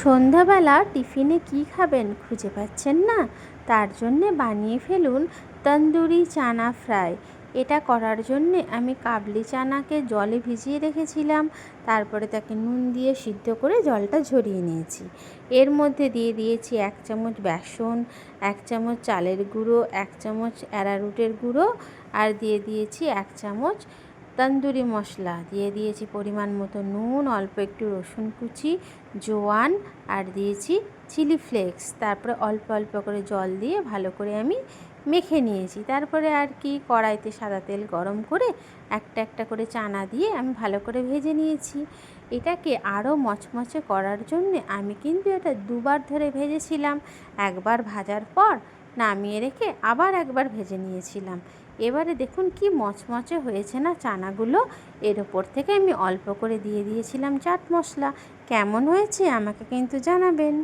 সন্ধ্যাবেলা টিফিনে কি খাবেন খুঁজে পাচ্ছেন না? তার জন্যে বানিয়ে ফেলুন তন্দুরি চানা ফ্রাই। এটা করার জন্যে আমি কাবলি চানাকে জলে ভিজিয়ে রেখেছিলাম, তারপরে তাকে নুন দিয়ে সিদ্ধ করে জলটা ঝরিয়ে নিয়েছি। এর মধ্যে দিয়ে দিয়েছি 1 চামচ বেসন, 1 চামচ চালের গুঁড়ো, 1 চামচ অ্যারারুটের গুঁড়ো, আর দিয়ে দিয়েছি 1 চামচ তন্দুরি মশলা, দিয়ে দিয়েছি পরিমাণ মতো নুন, অল্প একটু রসুন কুচি, জোয়ান, আর দিয়েছি চিলি ফ্লেক্স। তারপরে অল্প অল্প করে জল দিয়ে ভালো করে আমি মেখে নিয়েছি। তারপরে আর কি, কড়াইতে সাদা তেল গরম করে একটা একটা করে চানা দিয়ে আমি ভালো করে ভেজে নিয়েছি। এটাকে আরও মচমচে করার জন্যে আমি কিন্তু এটা দুবার ধরে ভেজেছিলাম। একবার ভাজার পর নামিয়ে রেখে আবার একবার ভেজে নিয়েছিলাম। এবারে দেখুন কি মচমচে হয়েছে না চানাগুলো। এর ওপর থেকে আমি অল্প করে দিয়ে দিয়েছিলাম চাট মশলা। কেমন হয়েছে আমাকে কিন্তু জানাবেন।